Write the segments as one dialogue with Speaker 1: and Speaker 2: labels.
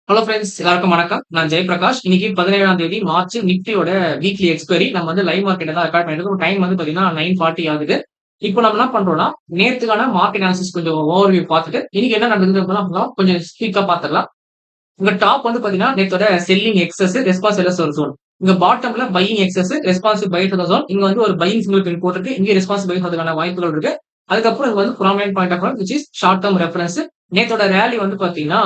Speaker 1: Hello friends, எல்லாருக்கும் வணக்கம். நான் ஜெயபிரகாஷ். இன்னைக்கு 17ஆம் தேதி மார்ச் நிஃப்டியோட வீக்லி எக்ஸ்பைரி. நம்ம வந்து லைவ் மார்க்கெட்ல தான் ரெக்கார்ட் பண்ணிட்டு இருக்கோம். டைம் வந்து பாத்தீங்கன்னா 9:40 ஆகுது. இப்போ நம்ம என்ன பண்றோம்னா, நேத்துக்கான மார்க்கெட் அனாலிசிஸ் கொஞ்சம் ஓவர்வியூ பார்த்துட்டு, இன்னைக்கு என்ன நடந்ததுன்னு கொஞ்சம் குயிக்கா பார்த்துடலாம். இங்க டாப் வந்து பாத்தீங்கன்னா, நேத்தோட செல்லிங் எக்ஸஸ், ரெஸ்பான்ஸ் ஒரு ஜோன். இங்க பாட்டம்ல buying excess, responsive buy zone. இங்க வந்து ஒரு பையிங் சிங்கிள் பின் போட்டிருக்கு. இங்க ரெஸ்பான்சிவ் பை அதுக்கான வாய்ப்புகள் இருக்கு. அதுக்கப்புறம் இது வந்து prominent point of which is short term reference. நேத்தோட ரேலி வந்து பாத்தீங்கன்னா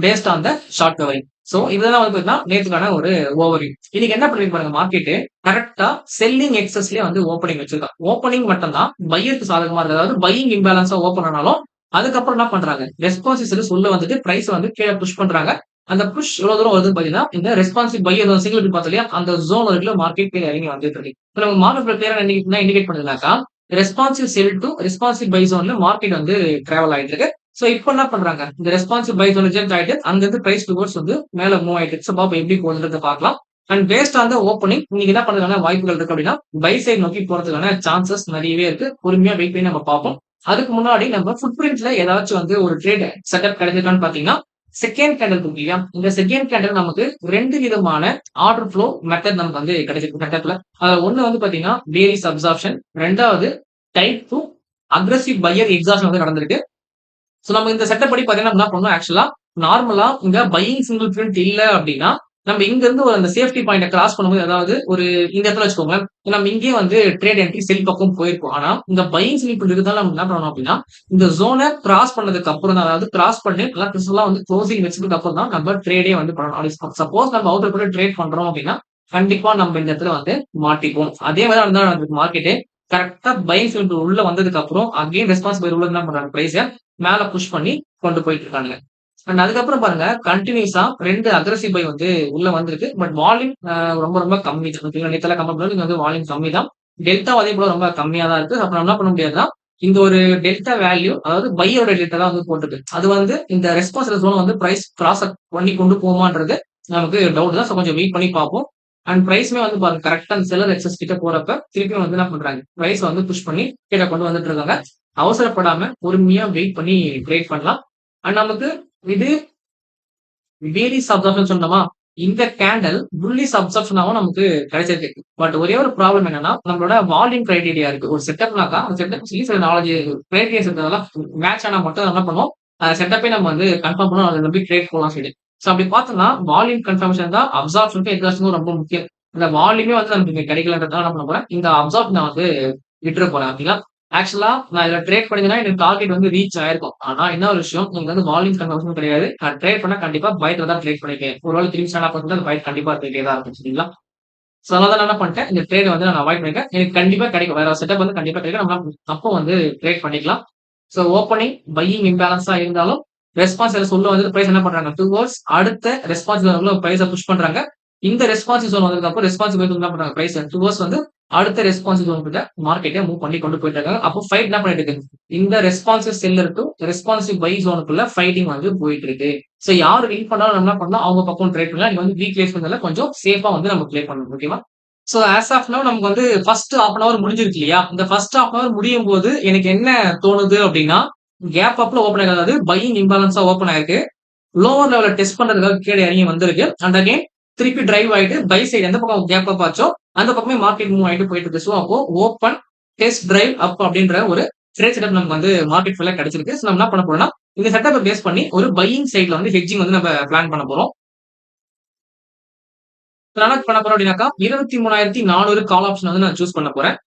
Speaker 1: based on the short covering. So இதெல்லாம் வந்து பாத்தீங்கன்னா நேத்துக்கான ஒரு ஓவர்வியூ. இன்னைக்கு என்ன பண்ணிருக்கு பாருங்க மார்க்கெட் கரெக்ட்டா செல்லிங் எக்ஸஸ்லயே வந்து ஓப்பனிங் வச்சிருக்காங்க. ஓப்பனிங் மட்டும் தான் பையருக்கு சாதகமா இருக்கு. அதாவது பையிங் இம்பேலன்ஸா ஓப்பன் ஆனாலும் அதுக்கப்புறம் என்ன பண்றாங்க? ரெஸ்பான்சிவ்ஸ் உள்ள வந்துட்டு பிரைஸ் வந்து கீழ புஷ் பண்றாங்க. அந்த புஷ் எவ்வளவு தூரம் வருதுன்னு பாத்தீங்கன்னா, இந்த ரெஸ்பான்சிவ் பை சிங்கிள் பார்த்தோம் இல்லையா? அந்த ஜோன் வரைக்கும் மார்க்கெட் கீழ இறங்கி வந்துட்டு இருக்கு. இப்ப நம்ம மார்க்கெட் கிளியரா என்ன இண்டிகேட் பண்ணுதுனாக்கா, responsive sell to responsive buy ஜோன்ல மார்க்கெட் வந்து டிராவல் ஆயிட்டு இருக்கு. சோ இப்ப என்ன பண்றாங்க? இந்த ரெஸ்பான்சிவ் பை ஜோன் ரிஜெக்ட் ஆயிட்டு அங்கிருந்து பிரைஸ் டுவர்ட்ஸ் வந்து மேல மூவ் ஆயிட்டு இருக்கு. சோ பாப்போம் எப்படி போகுதுன்றத பார்க்கலாம். And paste on the opening இன்னைக்கு என்ன பண்றதுக்கான வாய்ப்புகள் இருக்கு அப்படின்னா, பை சைடு நோக்கி போறதுக்கான சான்சஸ் நிறையவே இருக்கு. பொறுமையா வெயிட் பண்ணி நம்ம பார்ப்போம். அதுக்கு முன்னாடி நம்ம ஃபுட் பிரிண்ட்ல ஏதாச்சும் வந்து ஒரு ட்ரேட் செட்டப் கிடைச்சிருக்கான்னு பாத்தீங்கன்னா, செகண்ட் கேண்டல் இருக்கு இல்லையா? இந்த செகண்ட் கேண்டல் நமக்கு 2 விதமான ஆர்டர் ஃப்ளோ மெத்தட் நமக்கு வந்து கிடைச்சிருக்கு செட்டப்ல. ஒண்ணு வந்து பாத்தீங்கன்னா பேரிஸ் அப்சார்ப்ஷன், 2வது டைப் 2 அக்ரெசிவ் பையர் எக்ஸாஷன் வந்து நடந்திருக்கு. சோ நம்ம இந்த செட்டப் படி பாத்தீங்கன்னா நம்ம என்ன பண்ணணும் ஆக்சுவலா நார்மலா இங்க பையிங் சிங்கிள் பிரிண்ட் இல்ல அப்படின்னா நம்ம இங்க இருந்து ஒரு அந்த சேஃப்டி பாயிண்ட கிராஸ் பண்ணும்போது அதாவது ஒரு இந்த இடத்துல வச்சுக்கோங்களேன் நம்ம இங்கேயே வந்து ட்ரேட் என்ட்ரி செல் பக்கம் போயிருக்கும். ஆனா இந்த பையிங் சிங்கிள் பிரிண்ட் இருந்தாலும் நம்ம என்ன பண்ணணும் அப்படின்னா இந்த ஜோனை கிராஸ் பண்ணதுக்கு அப்புறம் தான் அதாவது கிராஸ் பண்ணி நல்லா கிறிஸ்டலா வந்து க்ளோசிங் வச்சதுக்கு அப்புறம் தான் நம்ம ட்ரேடே வந்து பண்ணணும். சப்போஸ் நம்ம அவுட்டர் கூட ட்ரேட் பண்றோம் அப்படின்னா கண்டிப்பா நம்ம இந்த இடத்துல வந்து மாட்டிப்போம். அதே மாதிரி தான் மார்க்கெட்டே கரெக்டா பையிங் சிங்கிள் உள்ள வந்ததுக்கு அப்புறம் அகைன் ரெஸ்பான்சிபிள் உள்ள என்ன பண்றாங்க பிரைஸ் மேல புஷ் பண்ணி கொண்டு போயிட்டு இருக்காங்க. அண்ட் அதுக்கப்புறம் பாருங்க கண்டினியூஸா 2 அக்ரெசிவ் பை வந்து உள்ள வந்திருக்கு. பட் வால்யூம் ரொம்ப ரொம்ப கம்மி தான். நேத்தெல்லாம் கம்பேர் பண்ணும்போது இங்க வந்து வால்யூம் கம்மி தான். டெல்டா அதே போல ரொம்ப கம்மியா தான் இருக்கு. அப்ப நம்ம என்ன பண்ண முடியாதுன்னா இந்த ஒரு டெல்டா வேல்யூ அதாவது பையோட டெல்டா தான் வந்து போட்டுருக்கு. அது வந்து இந்த ரெஸ்பான்ஸ் ஜோன் வந்து பிரைஸ் கிராஸ் பண்ணி கொண்டு போமான்றது நமக்கு டவுட் தான். கொஞ்சம் வெயிட் பண்ணி பார்ப்போம். அண்ட் பிரைஸ்மே வந்து பாருங்க கரெக்டா அந்த செல்லர் எக்ஸஸ் கிட்ட போறப்ப திருப்பியும் வந்து என்ன பண்றாங்க பிரைஸ் வந்து புஷ் பண்ணி கீழே கொண்டு வந்துட்டு இருக்காங்க. அவசரப்படாம பொறுமையா வெயிட் பண்ணி ட்ரேட் பண்ணலாம். அண்ட் நமக்கு இது பேரிஸ் அப்சர்ப்ஷன் சொன்னோமா இந்த கேண்டல் புல்லிஷ் அப்சர்ப்ஷனாவும் நமக்கு கிடைச்சிருக்கு. பட் ஒரே ஒரு ப்ராப்ளம் என்னன்னா நம்மளோட வால்யூம் கிரைடீரியா இருக்கு. ஒரு செட்டப்னாக்கா அந்த செட்டப் சொல்லி சில நாலேஜ் கிரைடீரியாஸ் இருக்கிறதெல்லாம் மேட்ச் ஆனா மட்டும் என்ன பண்ணுவோம் செட்டப்பே நம்ம வந்து கன்ஃபார்ம் பண்ணோம் அதை நம்பி ட்ரேட் போகலாம் சொல்லி. ஸோ அப்படி பார்த்தோம்னா வால்யூம் கன்ஃபர்மேஷன் தான் அப்சார்ப்ஷனுக்கும் எக்ஸாஷனுக்கும் ரொம்ப முக்கியம். இந்த வால்யூமே வந்து நமக்கு இங்க கிடைக்கலன்றதுனால என்ன பண்ண போறேன் இந்த அப்சார்ப் நான் வந்து விட்டுற போறேன் அப்படின்னா ஆக்சுவலா நான் இதுல ட்ரேட் பண்ணிருந்தேன்னா எனக்கு டார்கெட் வந்து ரீச் ஆயிருக்கும். ஆனா என்ன ஒரு விஷயம் நீங்க வந்து வால்யூம் கன்வர்ஷன் கிடையாது. நான் ட்ரேட் பண்ணா கண்டிப்பா பைட்ல தான் ட்ரேட் பண்ணிருக்கேன். ஒருவேளை திரும்பி ஸ்டாண்ட் அப் அந்த பைட் கண்டிப்பா இருந்துட்டே தான் இருக்கும் சரிங்களா? சோ அதனால நான் என்ன பண்ணிட்டேன் இந்த ட்ரேட் வந்து நான் அவாய்ட் பண்ணிருக்கேன். எனக்கு கண்டிப்பா கிடைக்கும். வேற செட்டப் வந்து கண்டிப்பா கிடைக்கும். நம்ம அப்போ வந்து ட்ரேட் பண்ணிக்கலாம். சோ ஓப்பனிங் பையிங் இம்பேலன்ஸா இருந்தாலும் ரெஸ்பான்ஸ் உள்ள வந்து பிரைஸ் என்ன பண்றாங்க டுவர்ட்ஸ் அடுத்த ரெஸ்பான்ஸ் பிரைஸை புஷ் பண்றாங்க. இந்த ரெஸ்பான்சிவ் ஜோன் வந்ததுக்கு அப்புறம் ரெஸ்பான்சிவ் என்ன பண்றாங்க பிரைஸ் டுவர்ட்ஸ் வந்து அடுத்த ரெஸ்பான்சிவ் ஜோன் கிட்ட மார்க்கெட்டை மூவ் பண்ணி கொண்டு போயிட்டு இருக்காங்க. அப்போ ஃபைட் என்ன பண்ணிட்டு இருக்கு இந்த responsive seller to responsive buy ஜோனுக்குள்ள ஃபைட்டிங் வந்து போயிட்டு இருக்கு. சோ யாரு வின் பண்ணாலும் நம்ம என்ன பண்ணலாம் அவங்க பக்கம் ட்ரேட் பண்ணலாம். நீங்க வந்து வீக் லேஸ் கொஞ்சம் சேஃபா வந்து நம்ம ப்ளே பண்ணணும். ஓகேவா? சோ ஆஸ் ஆஃப் நவ் நமக்கு வந்து ஃபர்ஸ்ட் ஹாஃப் அன் அவர் முடிஞ்சிருக்கு இல்லையா? இந்த ஃபர்ஸ்ட் ஹாஃப் அன் அவர் முடியும் போது எனக்கு என்ன தோணுது அப்படின்னா கேப் அப்ல ஓப்பன் ஆகாது. அதாவது பையிங் இம்பேலன்ஸா ஓப்பன் ஆயிருக்கு. லோவர் லெவல டெஸ்ட் பண்றதுக்காக கீழே இறங்கி வந்திருக்கு. அண்ட் அகைன் திருப்பி டிரைவ் ஆயிட்டு பை சைடு எந்த பக்கம் கேப் அப் ஆச்சோ அந்த பக்கமே மார்க்கெட் மூவ் ஆயிட்டு போயிட்டு இருக்கு. ஸோ அப்போ ஓப்பன் டெஸ்ட் டிரைவ் அப் அப்படின்ற ஒரு ட்ரேட் செட்டப் நமக்கு வந்து மார்க்கெட் ஃபுல்லா கிடைச்சிருக்கு. ஸோ நம்ம என்ன பண்ண போறோம்னா இந்த செட்டப்பை பேஸ் பண்ணி ஒரு பையிங் சைட்ல வந்து ஹெட்ஜிங் வந்து நம்ம பிளான் பண்ண போறோம். நான் என்ன பண்ண போறோம் அப்படின்னாக்கா 23,400 கால் ஆப்ஷன் வந்து நான் சூஸ் பண்ண போறேன்.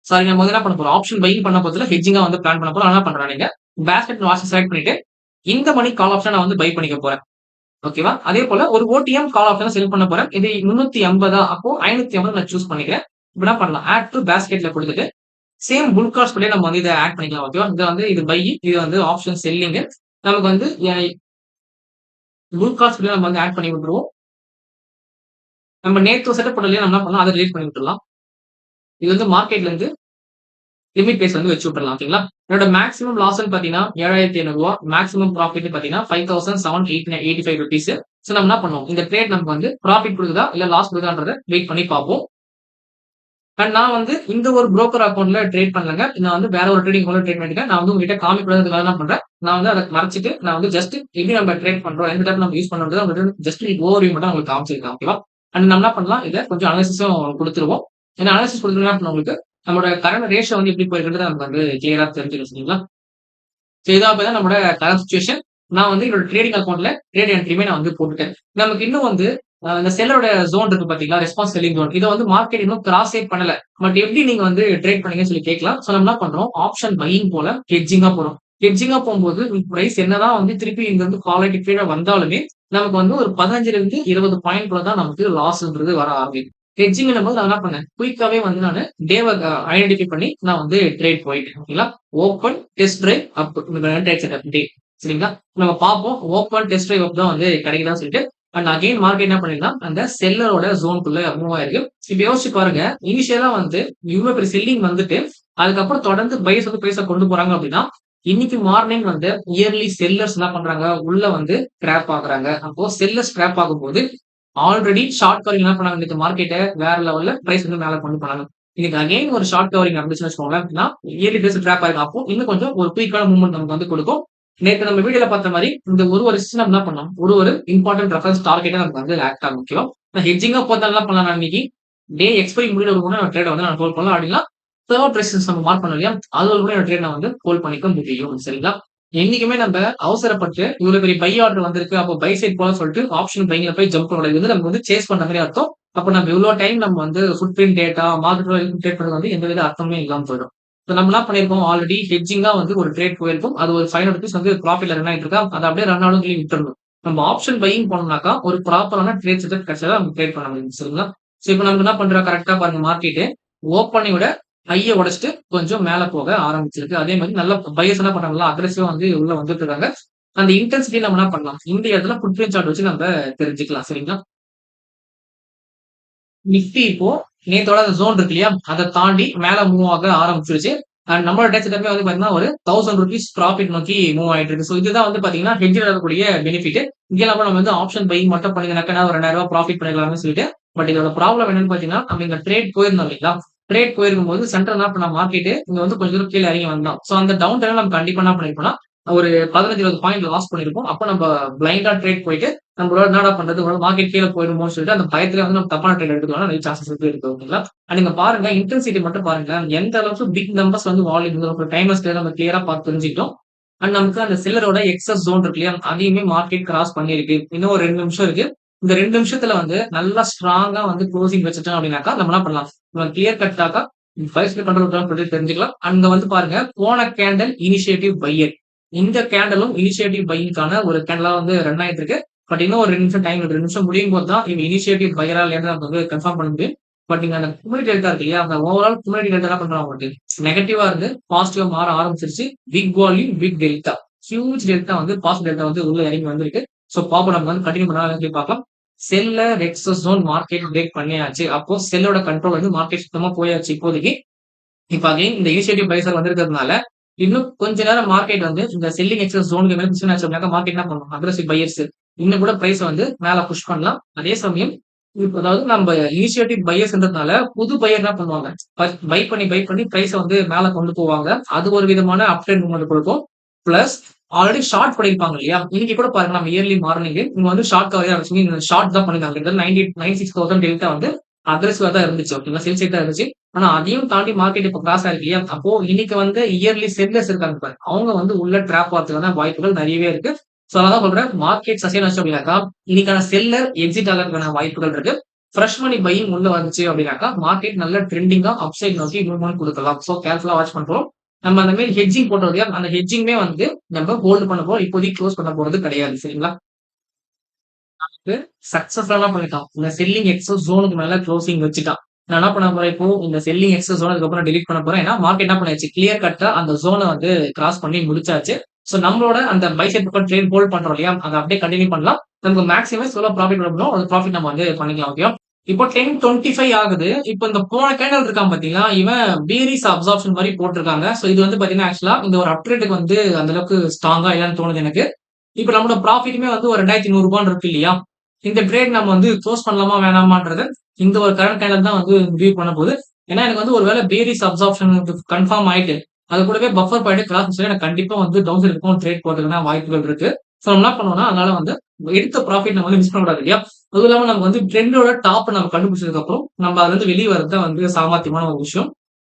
Speaker 1: சாரி நம்ம வந்து என்ன பண்ண போறோம் ஆப்ஷன் பையிங் பண்ண போறதுல ஹெட்ஜிங்கா வந்து பிளான் பண்ண போறோம். என்ன பண்றேன் நீங்க பேஸ்கெட் வாட்ச் செலக்ட் பண்ணிட்டு இந்த மணி கால் ஆப்ஷன் நான் வந்து பை பண்ணிக்க போறேன். ஓகேவா? அதே போல ஒரு ஓடிஎம் கால் ஆப்ஷன் செல் பண்ண போறேன். இது 350 அப்போ 550 நான் சூஸ் பண்ணிக்கிறேன். இப்ப என்ன பண்ணலாம் ஆட் டு பேஸ்கெட்ல கொடுத்துட்டு சேம் புல் காஸ்ட் படியே நம்ம வந்து இதை ஆட் பண்ணிக்கலாம். ஓகேவா? இது வந்து இது பை இது வந்து ஆப்ஷன் செல்லிங் நமக்கு வந்து புல் காஸ்ட் நம்ம வந்து ஆட் பண்ணி விட்டுருவோம். நம்ம நேத்து செட்டப் பண்ணலையே நம்ம என்ன பண்ணலாம் அதை ரிலீட் பண்ணி விட்டுலாம். இது வந்து மார்க்கெட்ல இருந்து லிமிட் பேஸ் வந்து வச்சு விட்டுறலாம். ஓகேங்களா? என்னோட மேக்ஸிமம் லாஸ் பாத்தீங்கன்னா 7,500 ரூபாய். மேக்ஸிமம் ப்ராஃபிட் பாத்தீங்கன்னா 5,785 ருபீஸ். சோ நம்ம என்ன பண்ணுவோம் இந்த ட்ரேட் நமக்கு வந்து ப்ராஃபிட் கொடுக்குதா இல்ல லாஸ் கொடுக்குதான்றத வெயிட் பண்ணி பார்ப்போம். அண்ட் நான் வந்து இந்த ஒரு புரோக்கர் அக்கவுண்ட்ல ட்ரேட் பண்ணலங்க. நான் வந்து வேற ஒரு ட்ரேடிங் அக்கவுண்ட்ல ட்ரேட் பண்ணிருக்கேன். நான் வந்து உங்ககிட்ட காமிக்கக்கூடாதுக்காக என்ன பண்றேன், நான் வந்து அத மறைச்சுட்டு நான் வந்து ஜஸ்ட் எப்படி நம்ம ட்ரேட் பண்றோம், எந்த டைப் நம்ம யூஸ் பண்றோம்ன்றத உங்களுக்கு ஜஸ்ட் ஓவர்வியூ மட்டும் உங்களுக்கு காமிச்சிருக்கேன். ஓகேவா? அண்ட் நம்ம என்ன பண்ணலாம், இத கொஞ்சம் அனாலிசிஸும் குடுத்துருவோம். ஏன்னா அனாலிசிஸ் குடுத்தோம்னா என்ன பண்ணும் உங்களுக்கு, நம்மளோட கரண்ட் ரேஷியோ வந்து எப்படி போயிருக்குன்றது நமக்கு வந்து கிளியரா தெரிஞ்சிரும். சரிங்களா? சோ இதான் அப்பதான் நம்மளோட கரண்ட் சிச்சுவேஷன். நான் வந்து என்னோட ட்ரேடிங் அக்கவுண்ட்ல ட்ரேட் என்ட்ரியுமே நான் வந்து போட்டுட்டேன். நமக்கு இன்னும் வந்து இந்த செல்லரோட ஜோன் இருக்கு பாத்தீங்களா? Response selling zone. இத வந்து மார்க்கெட் இன்னும் கிராஸே பண்ணல. பட் எப்படி நீங்க வந்து ட்ரேட் பண்ணீங்கன்னு சொல்லி கேட்கலாம். சோ நம்ம என்ன பண்றோம்? ஆப்ஷன் பையிங் போல ஹெட்ஜிங்கா போறோம். ஹெட்ஜிங்கா போம்போது பிரைஸ் என்னதான் வந்து திருப்பி இங்க இருந்து ஃபால் ஆயிட்டு கீழ வந்தாலுமே, நமக்கு வந்து ஒரு 15லிருந்து 20 பாயிண்ட்குள்ள தான் நமக்கு லாஸ்ன்றது வர ஆரம்பிக்கும். ஹெட்ஜிங்ன்னும்போது நான் என்ன பண்ணேன்? குயிக்காவே வந்து நானு டேவ ஐடென்டிஃபை பண்ணி நான் வந்து ட்ரேட் போயிட்டேன். ஓகேங்களா? ஓப்பன், டெஸ்ட் டிரைவ், அப் இந்த 2 டைப் செட்டப் டே. சரிங்களா? நம்ம பார்ப்போம். ஓப்பன், டெஸ்ட் டிரைவ் அப் தான் வந்து கிடைக்குதான்னு சொல்லிட்டு. அண்ட் அகைன் மார்க்கெட் என்ன பண்ணிருக்கா, அந்த செல்லரோட ஜோன்க்குள்ள மூவ் ஆயிருக்கு. இப்ப யோசிச்சு பாருங்க. இனிஷியலா வந்து இவ்வளவு பெரிய செல்லிங் வந்துட்டு, அதுக்கப்புறம் தொடர்ந்து பையர்ஸ் வந்து பிரைஸ கொண்டு போறாங்க அப்படின்னா, இன்னைக்கு மார்னிங் வந்து இயர்லி செல்லர்ஸ் என்ன பண்றாங்க, உள்ள வந்து ஸ்கிராப் ஆகுறாங்க. அப்போ செல்லர்ஸ் ஸ்கிராப் ஆகும்போது, ஆல்ரெடி ஷார்ட் கவரிங் என்ன பண்ணாங்க, இன்னைக்கு மார்க்கெட்ட வேற லெவல்ல பிரைஸ் வந்து மேல கொண்டு போனாங்க. இன்னைக்கு அகைன் ஒரு ஷார்ட் கவரிங் நடந்துச்சுன்னு வச்சுக்கோங்களேன். அப்படின்னா இயர்லி பேஸ் ட்ராப் ஆயிருக்கு. அப்போ இன்னும் கொஞ்சம் ஒரு குயிக்கான மூவ்மெண்ட் நமக்கு வந்து கொடுக்கும். நேத்து நம்ம வீடியோல பார்த்த மாரி, இந்த ஒரு ரெசிஸ்டன் என்ன பண்ணோம், ஒரு இம்பார்ட்டன்ட் ரெஃபரன்ஸ் டார்கெட்டா நமக்கு வந்து ஆக்ட் ஆகும். ஓகேவா? நான் ஹெட்ஜிங்கா போட்டா என்ன பண்ணலாம், நான் இன்னைக்கு டே எக்ஸ்பைரி முடியறதுக்கு முன்னாடி ட்ரேட வந்து நான் ஹோல்ட் பண்ணலாம். அப்படின்னா தேர்ட் ரெசிஸ்டன்ஸ் நம்ம மார்க் பண்ணோம் இல்லையா? அதோட கூட ட்ரேட் நான் வந்து ஹோல்ட் பண்ணிக்க முடியும். சரிங்களா? என்னைக்குமே நம்ம அவசரப்பட்டு இவ்வளவு பெரிய பை ஆர்டர் வந்திருக்கு. அப்போ பை சைட் போல சொல்லிட்டு ஆப்ஷன் பைங்ல போய் ஜம்ப் பண்ணக்கூடாது. இது வந்து நம்ம வந்து சேஸ் பண்ற மாதிரி அர்த்தம். அப்ப நம்ம இவ்வளவு டைம் நம்ம வந்து food print data, market trade பண்றது வந்து எந்தவித அர்த்தமே இல்லாம போயிடும். இப்ப நம்ம என்ன பண்ணிருக்கோம், ஆல்ரெடி ஹெட்ஜிங்கா வந்து ஒரு ட்ரேட் போயிருக்கும். அது ஒரு 500 ரூபீஸ் வந்து ப்ராஃபிட்ல ரன் ஆயிட்டு இருக்கா. அதை அப்படியே ரன் ஆகும் சொல்லி விட்டுறணும். நம்ம ஆப்ஷன் பையிங் பண்ணோம்னாக்கா ஒரு ப்ராப்பரான ட்ரேட் செட்டப் கிடைச்சா நம்ம ட்ரேட் பண்ண முடியும். சரிங்களா? சோ இப்ப நமக்கு என்ன பண்றோம், கரெக்டா பாருங்க மார்க்கெட் ஓப்பனை விட ஹைய உடைச்சிட்டு கொஞ்சம் மேல போக ஆரம்பிச்சிருக்கு. அதே மாதிரி நல்ல பையர்ஸ் என்ன பண்றாங்களா, அக்ரெசிவா வந்து உள்ள வந்துட்டு இருக்காங்க. அந்த இன்டென்சிட்டி நம்ம என்ன பண்ணலாம், இந்த இடத்துல ஃபுட் பிரிண்ட் சார்ட் வச்சு நம்ம தெரிஞ்சுக்கலாம். சரிங்களா? நிஃப்டி இப்போ நேத்தோட அந்த ஜோன் இருக்கு இல்லையா? அத தாண்டி மேல மூவ் ஆக ஆரம்பிச்சிருச்சு. அண்ட் நம்மளோட டேட் செட்டப்மே வந்து பாத்தீங்கன்னா ஒரு ₹1000 ப்ராஃபிட் நோக்கி மூவ் ஆயிட்டு இருக்கு. சோ இதுதான் வந்து பாத்தீங்கன்னா ஹெட்ஜ்ல இருக்கக்கூடிய பெனிஃபிட். இங்க நம்ம வந்து ஆப்ஷன் பையிங் மட்டும் பண்ணிங்கனாக்கா ஒரு ₹2000 ப்ராஃபிட் பண்ணிக்கலாம்னு சொல்லிட்டு. பட் இதோட ப்ராப்ளம் என்னன்னு பாத்தீங்கன்னா, நம்ம இங்க ட்ரேட் போயிருந்தோம் இல்லைங்களா? ட்ரேட் போயிருக்கும்போது சென்டர் என்ன பண்ண மார்க்கெட் இங்க வந்து கொஞ்சம் தூரம் கீழ இறங்கி வந்தோம். சோ அந்த டவுன் டைம்ல நம்ம கண்டிப்பா என்ன பண்ணிருப்போம்னா, ஒரு 15, 20 பாயிண்ட் லாஸ் பண்ணிருப்போம். அப்ப நம்ம பிளைண்டா ட்ரேட் போயிட்டு நம்மளோட என்னடா பண்றது? ஒரு மார்க்கெட் கீழ போயிடுமோன்னு சொல்லிட்டு அந்த பயத்திலே வந்து நம்ம தப்பான ட்ரேட் எடுத்துக்கலாம். நிறைய சான்சஸ் இருக்கு. ஓகேங்களா? அண்ட் நீங்க பாருங்க இன்டென்சிட்டி மட்டும் பாருங்க. எந்த அளவுக்கு பிக் நம்பர்ஸ் வந்து வால்யூம் ஒரு டைம் ஸ்கேல் நம்ம கிளியரா பார்த்து தெரிஞ்சுக்கிட்டோம். அண்ட் நமக்கு அந்த செல்லரோட எக்ஸஸ் ஜோன் இருக்கு இல்லையா? அதையுமே மார்க்கெட் கிராஸ் பண்ணிருக்கு. இன்னும் ஒரு 2 நிமிஷம் இருக்கு. இந்த 2 நிமிஷத்துல வந்து நல்லா ஸ்ட்ராங்கா வந்து குளோசிங் வச்சுட்டோம் அப்படின்னாக்கா, நம்ம என்ன பண்ணலாம்? நம்ம கிளியர் கட்டாக்கா பிரைஸ் கண்ட்ரோல் பண்றது தெரிஞ்சுக்கலாம். அங்க வந்து பாருங்க போன கேண்டல் இனிஷியேட்டிவ் பையர். இந்த கேண்டலும் இனிஷியேட்டிவ் பையிங்கான ஒரு கேண்டலா வந்து ரன் ஆயிட்டு இருக்கு. பட் இன்னும் ஒரு 2 நிமிஷம் டைம் இருக்கு. 2 நிமிஷம் முடியும் போது தான் இவங்க இனிஷியேட்டிவ் பையரா இல்லையான்னு நம்ம வந்து கன்ஃபார்ம் பண்ண முடியும். பட் நீங்க அந்த குமுலேட்டிவ் டெல்டா இருக்கு இல்லையா? அந்த ஓவரால் குமுலேட்டிவ் டெல்டா என்ன பண்றாங்க உங்களுக்கு நெகட்டிவா இருந்து பாசிட்டிவா மாற ஆரம்பிச்சிருச்சு. Big volume, big delta. Huge delta வந்து பாசிட்டிவ் டெல்டா வந்து உள்ள இறங்கி வந்திருக்கு. சோ பாப்போம் நம்ம வந்து கண்டினியூ பண்ணலாம் சொல்லி பார்க்கலாம். Seller excess zone market break பண்ணியாச்சு. அப்போ செல்லோட கண்ட்ரோல் வந்து மார்க்கெட் சுத்தமா போயாச்சு இப்போதைக்கு. இப்ப அகைன் இந்த இனிஷியேட்டிவ் பைசர் வந்திருக்கிறதுனால, இன்னும் கொஞ்ச நேரம் மார்க்கெட் வந்து இந்த செல்லிங் எக்ஸஸ் ஜோனுக்கு மேல புஷ் ஆச்சு அப்படின்னாக்கா மார்க்கெட் என்ன பண்ணும்? அக்ரெசிவ் பையர்ஸ் இன்னும் கூட பிரைஸ் வந்து மேல புஷ் பண்ணலாம். அதே சமயம் இப்ப அதாவது நம்ம இனிஷியேட்டிவ் பையர்ஸ்ன்றதுனால புது பையர் என்ன பண்ணுவாங்க? பை பண்ணி பிரைஸ வந்து மேல கொண்டு போவாங்க. அது ஒரு விதமான அப் ட்ரெண்ட் மூவ்மெண்ட் கொடுக்கும். பிளஸ் ஆல்ரெடி ஷார்ட் பண்ணியிருப்பாங்க இல்லையா? இன்னைக்கு கூட பாருங்க நம்ம இயர்லி மார்னிங் இங்க வந்து ஷார்ட் கவர் ஷார்ட் தான் பண்ணிருக்காங்க. 96,000 டெல்டா வந்து அக்ரெசிவா தான் இருந்துச்சு. ஓகேங்களா? சேல் சைட் தான் இருந்துச்சு. ஆனா அதையும் தாண்டி மார்க்கெட் இப்ப கிராஸ் ஆயிருக்கு இல்லையா? அப்போ இன்னைக்கு வந்து இயர்லி செல்லர்ஸ் இருக்காங்க பாருங்க. அவங்க வந்து உள்ள ட்ராப் ஆறதுக்கான வாய்ப்புகள் நிறையவே இருக்கு. சோ அதான் சொல்றேன். மார்க்கெட் சஸ்டெயின் ஆச்சு அப்படின்னாக்கா, இன்னைக்கான செல்லர் எக்ஸிட் ஆகிறதுக்கான வாய்ப்புகள் இருக்கு. ஃப்ரெஷ் மணி பையிங் உள்ள வந்துச்சு அப்படின்னாக்கா, மார்க்கெட் நல்ல ட்ரெண்டிங்கா அப்சைட் நோக்கி மூவ்மெண்ட் கொடுக்கலாம். சோ கேர்ஃபுல்லா வாட்ச் பண்றோம். நம்ம அந்த மாதிரி ஹெட்ஜிங் போட்டோம் இல்லையா? அந்த ஹெட்ஜிங்குமே வந்து நம்ம ஹோல்டு பண்ண போறோம். இப்போதைக்கு க்ளோஸ் பண்ண போறது கிடையாது. சரிங்களா? சக்சஸ்ஃபுல்லா பண்ணிட்டான். இந்த செல்லிங் எக்ஸஸ் ஜோனுக்கு மேல க்ளோசிங் வச்சுட்டான். நான் என்ன பண்ண போறேன் இப்போ இந்த செல்லிங் எக்ஸஸ் ஜோன் அதுக்கப்புறம் டெலீட் பண்ண போறேன். ஏன்னா மார்க்கெட் என்ன பண்ணியாச்சு கிளியர் கட்டா அந்த ஜோனை வந்து கிராஸ் பண்ணி முடிச்சாச்சு. சோ நம்மளோட அந்த பை சைட் பக்கம் ட்ரேட் ஹோல்ட் பண்றோம் இல்லையா? அதை அப்படியே கண்டினியூ பண்ணலாம். நமக்கு மேக்ஸிமம் எவ்வளவு ப்ராஃபிட் வரணும் அந்த ப்ராஃபிட் நம்ம வந்து பண்ணிக்கலாம். ஓகே. இப்போ 10:25 ஆகுது. இப்போ இந்த போன கேண்டல் இருக்கான் பாத்தீங்களா? இவன் பீரிஸ் அப்சார்ப்ஷன் மாதிரி போட்டிருக்காங்க. சோ இது வந்து பாத்தீங்கன்னா ஆக்சுவலா இந்த ஒரு அப்ட்ரேட்டுக்கு வந்து அந்த அளவுக்கு ஸ்ட்ராங்கா இல்லைன்னு தோணுது எனக்கு. இப்ப நம்மளோட ப்ராஃபிட்டுமே வந்து ஒரு ₹2,100 இருக்கு இல்லையா? இந்த ட்ரேட் நம்ம வந்து குளோஸ் பண்ணலாமா வேணாமான்றத இந்த ஒரு கரண்ட் கேண்டல் தான் வந்து ரிவ்யூ பண்ண போகுது. ஏன்னா எனக்கு வந்து ஒருவேளை பேரிஸ் அப்சார்ப்ஷன் கன்ஃபார்ம் ஆயிட்டு அது கூடவே பஃபர் பாயிண்ட் கிராஸ் எனக்கு கண்டிப்பா வந்து டவுன் சைடு இருக்கும் ட்ரேட் போறதுக்கான வாய்ப்புகள் இருக்கு. ஸோ நம்ம என்ன பண்ணுவோம்னா அதனால வந்து எடுத்த ப்ராஃபிட் நம்ம வந்து மிஸ் பண்ணக்கூடாது இல்லையா? அதுவும் இல்லாம நம்ம வந்து ட்ரெண்டோட டாப் நம்ம கண்டுபிடிச்சதுக்கு அப்புறம் நம்ம அதுல இருந்து வெளியே வரது வந்து சாமர்த்தியமான ஒரு விஷயம்.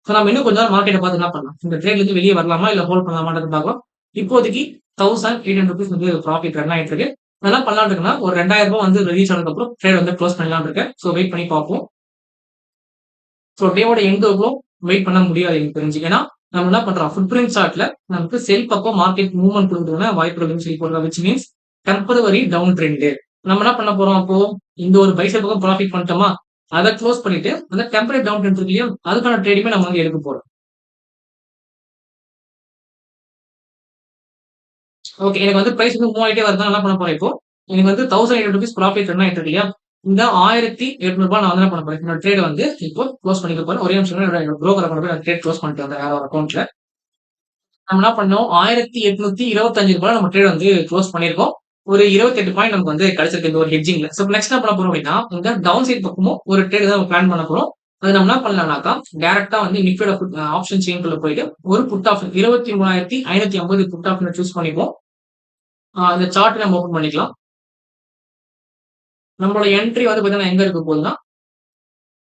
Speaker 1: ஸோ நம்ம இன்னும் கொஞ்ச நேரம் மார்க்கெட்டை பார்த்து என்ன பண்ணலாம், இந்த ட்ரேட்ல இருந்து வெளியே வரலாமா இல்ல ஹோல்ட் பண்ணலாமான்றது பார்க்கலாம். இப்போதைக்கு 1800 வந்து ப்ராஃபிட் ரன் ஆயிட்டு இருக்கு. என்ன பண்ணலாம்னு இருக்குன்னா ஒரு 2000 ரூபாய் வந்து ரிலீஸ் ஆனதுக்கு அப்புறம் ட்ரேட் வந்து க்ளோஸ் பண்ணலாம்னு இருக்கேன். ஸோ வெயிட் பண்ணி பார்ப்போம். ஸோ டேவோட எண்ட் வரைக்கும் வெயிட் பண்ண முடியாது எனக்கு தெரிஞ்சு. ஏன்னா நம்ம என்ன பண்றோம், ஃபுட் பிரிண்ட் சார்ட்ல நமக்கு செல் பக்கம் மார்க்கெட் மூவ்மெண்ட் கொடுக்குறதுனா வாய்ப்புகள் சொல்லி போடுறோம். Which means temporary down trend. நம்ம என்ன பண்ண போறோம் அப்போ, இந்த ஒரு பை சைடு பக்கம் ப்ராஃபிட் பண்ணிட்டோமா, அதை க்ளோஸ் பண்ணிட்டு அந்த டெம்பரரி டவுன் ட்ரெண்ட் இருக்கு இல்லையா, அதுக்கான ட்ரேடுமே நம்ம வந்து எடுக்க போறோம். ஓகே, எனக்கு வந்து பிரைஸ் வந்து மூவ் ஆகிட்டே வரதான் என்ன பண்ண போறேன் இப்போ, எனக்கு வந்து 1800 ப்ராஃபிட் ரன் ஆயிட்டு இருக்கு இல்லையா, இந்த 1800 நான் வந்து என்ன பண்ண போறேன், என்னோட ட்ரேட் வந்து இப்போ க்ளோஸ் பண்ணிக்க போறேன். ஒரே நிமிஷம் என்னோட broker கொண்டு போய் ட்ரேட் க்ளோஸ் பண்ணிட்டு வந்தேன் வேற ஒரு அக்கௌண்ட்ல. நம்ம என்ன பண்ணோம், 1825 நம்ம ட்ரேட் வந்து க்ளோஸ் பண்ணியிருக்கோம். ஒரு 28 பாயிண்ட் நமக்கு வந்து கிடைச்சிருக்கு இந்த ஒரு ஹெட்ஜிங்ல. ஸோ நெக்ஸ்ட் என்ன பண்ண போறோம் அப்படின்னா, இந்த டவுன் சைட் பக்கமும் ஒரு ட்ரேட் தான் பிளான் பண்ண போறோம். அது நம்ம என்ன பண்ணலாம்னாக்கா, டைரக்டா வந்து நிஃப்டியோட ஆப்ஷன் செயின்குள்ள போயிட்டு ஒரு put option 23,550 put option choose பண்ணிப்போம். அந்த சார்ட் நம்ம ஓபன் பண்ணிக்கலாம். நம்மளோட என்ட்ரி வந்து பாத்தீங்கன்னா எங்க இருக்க போகுதுன்னா,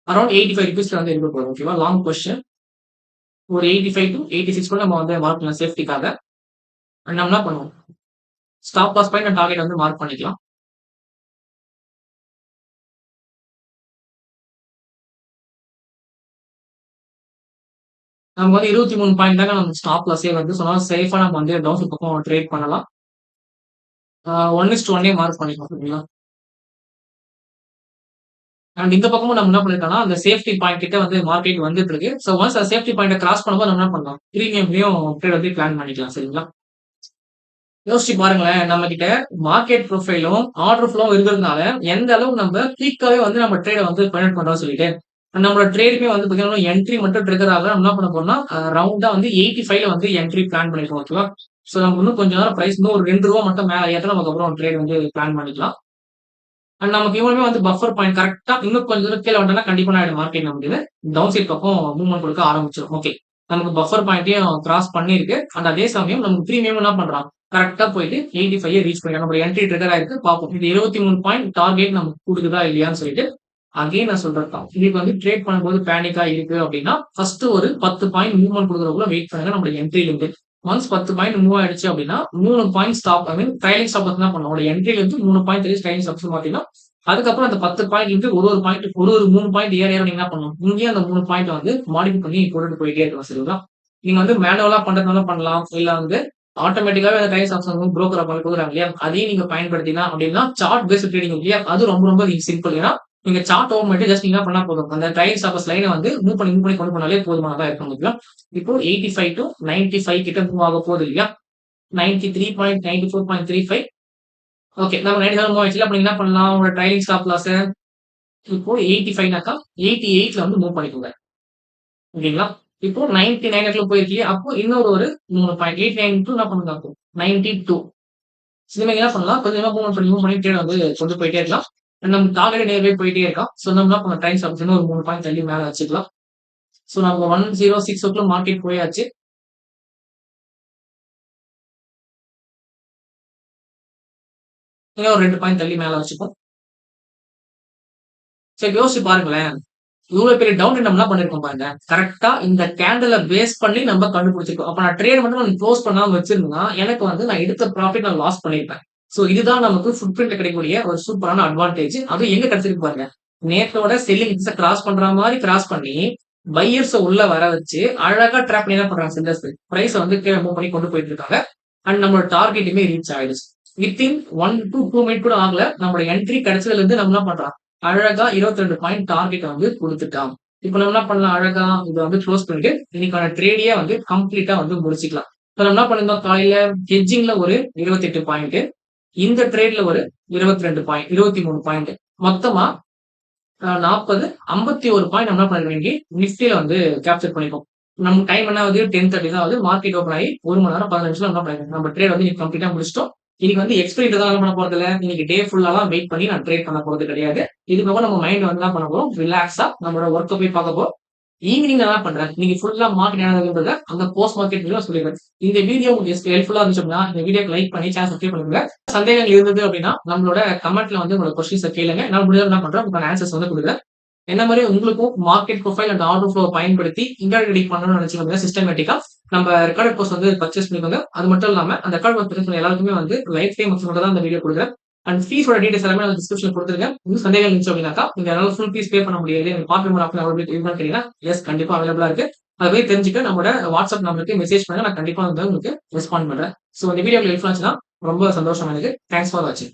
Speaker 1: அரௌண்ட் 85 ருபீஸ்ல வந்து இருக்க போகுது. ஓகேவா? லாங் பொசிஷன் ஒரு 85 to 86 கூட நம்ம வந்து மார்க் பண்ணலாம் சேஃப்டிக்காக. நம்ம என்ன பண்ணுவோம், ஸ்டாப் லாஸ் பாயிண்ட் டார்கெட் வந்து மார்க் பண்ணிக்கலாம். நமக்கு வந்து 23 பாயிண்ட் தாங்க நம்ம ஸ்டாப் லாஸே வந்து சொன்னா சேஃபா நம்ம வந்து டவுன் பக்கம் ட்ரேட் பண்ணலாம். 1:1 மார்க் பண்ணிக்கலாம். சரிங்களா? அண்ட் இந்த பக்கமும் நம்ம என்ன பண்ணிருக்கோம்னா, அந்த சேஃப்டி பாயிண்ட் கிட்ட வந்து மார்க்கெட் வந்துட்டு இருக்கு. ஸோ ஒன்ஸ் அந்த சேஃப்டி பாயிண்ட்ட கிராஸ் பண்ணும்போது நம்ம என்ன பண்ணலாம், பிரீமியம்லயும் ட்ரேட் வந்து பிளான் பண்ணிக்கலாம். சரிங்களா? யோசிச்சு பாருங்களேன். நம்ம கிட்ட மார்க்கெட் ப்ரொஃபைலும், ஆர்டர் ஃப்ளோவும் இருக்கிறதுனால, எந்த அளவு நம்ம குயிக்காவே வந்து நம்ம ட்ரேட வந்து பெர்னெட் பண்றோம்னு சொல்லிட்டு, நம்மளோட ட்ரேடுமே வந்து பார்த்தீங்கன்னா, என்ட்ரி மட்டும் ட்ரிகர் ஆகல. நம்ம என்ன பண்ண போறோம்னா, ரவுண்டா வந்து 85ல வந்து என்ட்ரி பிளான் பண்ணிருக்கோம். ஓகேவா? ஸோ நமக்கு இன்னும் கொஞ்ச நேரம் பிரைஸ் இன்னும் ஒரு ரூ. 2 மட்டும் மேல ஏறுனா நமக்கு அப்புறம் ட்ரேட் வந்து பிளான் பண்ணிக்கலாம். அண்ட் நமக்கு இவனுமே வந்து பஃபர் பாயிண்ட் கரெக்ட்டா இன்னும் கொஞ்சம் தூரம் கீழ வந்துட்டோம்னா கண்டிப்பா நான் மார்க்கெட் நமக்கு இது டவுன் சைட் பக்கம் மூவ்மெண்ட் கொடுக்க ஆரம்பிச்சிரும். ஓகே. நமக்கு பஃபர் பாயிண்ட்டையும் கிராஸ் பண்ணியிருக்கு. அண்ட் அதே சமயம் நமக்கு பிரீமியம் என்ன பண்றான், கரெக்ட்டா போயிட்டு 85 ரீச் பண்ணிடும். நம்மளோட என்ட்ரி ட்ரிகர் ஆயிருக்கு. பார்ப்போம். இது 23 பாயிண்ட் டார்கெட் நமக்கு குடுக்குதா இல்லையான்னு சொல்லிட்டு, அகைன் நான் சொல்றது தான். இதுக்கு வந்து ட்ரேட் பண்ணும்போது பேனிக்கா இருக்கு அப்படின்னா, ஃபர்ஸ்ட் ஒரு 10 பாயிண்ட் மூவ்மெண்ட் குடுக்குறதுக்குள்ள வெயிட் பண்ணுங்க நம்மளுடைய என்ட்ரில இருந்து. ஒன்ஸ் 10 பாயிண்ட் மூவ் ஆயிடுச்சு அப்படின்னா, 3 பாயிண்ட் ஸ்டாப் ஐ மீன் ட்ரைலிங் ஸ்டாப் என்ன பண்ணும், உங்களோட என்ட்ரில இருந்து 3 பாயிண்ட் தெரியும் ட்ரைலிங் ஸ்டாப் மாத்தீங்கன்னா, அதுக்கப்புறம் அந்த 10 பாயிண்ட் இருந்து ஒரு ஒரு பாயிண்ட் ஒரு 3 பாயிண்ட் ஏற ஏற நீங்க என்ன பண்ணணும், இங்கேயும் அந்த 3 பாயிண்ட் வந்து மாடிஃபை பண்ணி போட்டுட்டு போயிட்டே இருக்கணும். சரிங்களா? நீங்க வந்து மேனுவலா பண்றதுனால பண்ணலாம். இல்ல வந்து ஆட்டோமேட்டிக்காவே அந்த ட்ரைலிங் ஸ்டாப்ஸ் வந்து புரோக்கர் பண்ணி குடுக்குறாங்க இல்லையா? அதையும் நீங்க பயன்படுத்தினா அப்படின்னா, சார்ட் பேஸ்ட் ட்ரேடிங் இல்லையா? அது ரொம்ப ரொம்ப சிம்பிள். ஏன்னா நீங்க சார்ட் ஓப்பன் பண்ணிட்டு ஜஸ்ட் நீங்க என்ன பண்ணா போதும். அந்த ட்ரைலிங் ஸ்டாப்ஸ் லைன வந்து மூவ் பண்ணி கொண்டு போனாலே போதுமானதா இருக்கும். ஓகேங்களா? இப்போ 85 to 95 கிட்ட மூவ் ஆக போகுது இல்லையா? 93.94.35. ஓகே. நம்ம 97 மூவ் ஆயிடுச்சுல. அப்ப நீங்க என்ன பண்ணலாம், உங்களோட ட்ரைலிங் ஸ்டாப் லாஸ இப்போ 85னாக்கா 88ல வந்து மூவ் பண்ணிக்கோங்க. ஓகேங்களா? இப்போ 99 இடத்துல போயிருக்கீங்க. அப்போ இன்னொரு ஒரு 3 பாயிண்ட் 89 டூ என்ன பண்ணுங்க அப்போ 92. இந்த மாரி என்ன பண்ணலாம், கொஞ்சம் கொஞ்சமா மூவ் பண்ணி ட்ரேட் வந்து கொண்டு போயிட்டே இருக்கலாம். நம்ம டார்கெட் நியர்பை போயிட்டே இருக்கான். ஸோ நம்ம என்ன பண்ணலாம், ட்ரைலிங் ஸ்டாப்ஸ் இன்னும் ஒரு 3 பாயிண்ட் தள்ளி மேல வச்சுக்கலாம். ஸோ நம்ம 106 மார்க்கெட் போயாச்சு. இன்னும் ஒரு 2 பாயிண்ட் தள்ளி மேல வச்சுப்போம். சரி யோசிச்சு பாருங்களேன். இவ்வளவு பெரிய டவுன் நம்ம என்ன பண்ணிருக்கோம் பாருங்க. கரெக்ட்டா இந்த கேண்டில பேஸ் பண்ணி நம்ம கண்டுபிடிச்சிருக்கோம். அப்ப நான் ட்ரேட் மட்டும் நான் க்ளோஸ் பண்ணாம வச்சிருந்தேன்னா, எனக்கு வந்து நான் எடுத்த ப்ராஃபிட் நான் லாஸ் பண்ணியிருப்பேன். சோ இதுதான் நமக்கு ஃபுட் பிரிண்ட் கிடைக்கக்கூடிய ஒரு சூப்பரான அட்வான்டேஜ். அதுவும் எங்க கிடைச்சிருக்கு பாருங்க. நேத்தோட செல்லிங் எட்ஜ கிராஸ் பண்ற மாரி கிராஸ் பண்ணி, பையர்ஸ உள்ள வர வச்சு, அழகா ட்ராப் பண்ணி என்ன பண்றாங்க செல்லர்ஸ். பிரைஸ வந்து கீழ மூவ் பண்ணி கொண்டு போயிட்டு இருக்காங்க. அண்ட் நம்மளோட டார்கெட்டுமே ரீச் ஆயிடுச்சு. வித்தின் 1 to 2 மினிட் கூட ஆகல. நம்மளோட என்ட்ரி கிடைச்சதுல இருந்து நம்ம என்ன பண்றோம், அழகா 22 பாயிண்ட் டார்கெட் வந்து குடுத்துட்டான். இப்ப நம்ம என்ன பண்ணலாம், அழகா இத வந்து க்ளோஸ் பண்ணிட்டு, இன்னைக்கான ட்ரேடையே வந்து கம்ப்ளீட்டா வந்து முடிச்சுக்கலாம். இப்ப நம்ம என்ன பண்ணிருந்தோம், காலையில ஹெட்ஜிங்ல ஒரு 28 பாயிண்ட், இந்த ட்ரேட்ல ஒரு 22 பாயிண்ட், 23 பாயிண்ட். மொத்தமா 40, 51 பாயிண்ட் நம்ம என்ன பண்ணிருக்கோம், இன்னைக்கு நிஃப்டில வந்து கேப்சர் பண்ணிருக்கோம். நம்ம டைம் என்ன ஆகுது, 10:30 தான் ஆகுது. மார்க்கெட் ஓப்பன் ஆகி 1 மணி நேரம் 15 நிமிஷம் என்ன பண்ணிருக்கோம், நம்ம ட்ரேட் வந்து இன்னைக்கு கம்ப்ளீட்டா முடிச்சுட்டோம். இன்னைக்கு வந்து எக்ஸ்பைரி தான் என்ன பண்ண போறது இல்ல. இன்னைக்கு டே ஃபுல்லாலாம் வெயிட் பண்ணி நான் ட்ரேட் பண்ண போறது கிடையாது. இதுக்கப்புறம் நம்ம மைண்ட் வந்து என்ன பண்ண போறோம், ரிலாக்ஸா நம்மளோட ஒர்க்க போய் பார்க்க போறோம். ஈவினிங் என்ன பண்றேன், இன்னைக்கு ஃபுல்லா மார்க்கெட் என்னன்றத அந்த போஸ்ட் மார்க்கெட் வீடியோ சொல்லிடுறேன். இந்த வீடியோ உங்களுக்கு ஹெல்ப்ஃபுல்லா இருந்துச்சு அப்படின்னா, இந்த வீடியோக்கு லைக் பண்ணி சேனல் சப்ஸ்கிரைப் பண்ணுங்க. சந்தேகங்கள் இருந்தது அப்படின்னா, நம்மளோட கமெண்ட்ல வந்து உங்களோட கொஸ்டின்ஸ கேளுங்க. நான் முடிஞ்ச என்ன பண்றேன், உங்களுக்கான ஆன்சர்ஸ் வந்து குடுக்குறேன். என்ன மாரி உங்களுக்கும் market profile and order flow பயன்படுத்தி இன்டர்நெட் ட்ரேடிங் பண்ணணும்னு நினைச்சீங்க அப்படின்னா, சிஸ்டமேட்டிக்கா நம்ம ரெக்கார்டட் கோர்ஸ் வந்து பர்ச்சேஸ் பண்ணிக்கோங்க. அது மட்டும் இல்லாம அந்த ரெக்கார்ட் கோர்ஸ் பர்ச்சேஸ் பண்ண எல்லாருக்குமே வந்து லைஃப் டைம் ஆஃபர் தான் இந்த வீடியோ குடுக்குறேன். அண்ட் ஃபீஸோட டீடைல்ஸ் எல்லாமே நான் டிஸ்கிரிப்ஷன்ல குடுத்துருக்கேன். இன்னும் சந்தேகம் இருந்துச்சு அப்படின்னாக்கா, நீங்க என்னால ஃபுல் ஃபீஸ் பே பண்ண முடியாது. எனக்கு பார்ட் பேமெண்ட் ஆப்ஷன் அவைலபிலிட்டி இருக்கான்னு கேட்டீங்கன்னா, எஸ் கண்டிப்பா அவைலபிளா இருக்கு. அத போய் தெரிஞ்சுக்க நம்மளோட வாட்ஸ்அப் நம்பருக்கு மெசேஜ் பண்ணுங்க. நான் கண்டிப்பா வந்து உங்களுக்கு ரெஸ்பாண்ட் பண்றேன். சோ இந்த வீடியோ உங்களுக்கு ஹெல்ப்ஃபுல்லா இருந்துச்சுன்னா ரொம்ப சந்தோஷம் எனக்கு. தேங்க்ஸ் ஃபார் வாட்சிங்.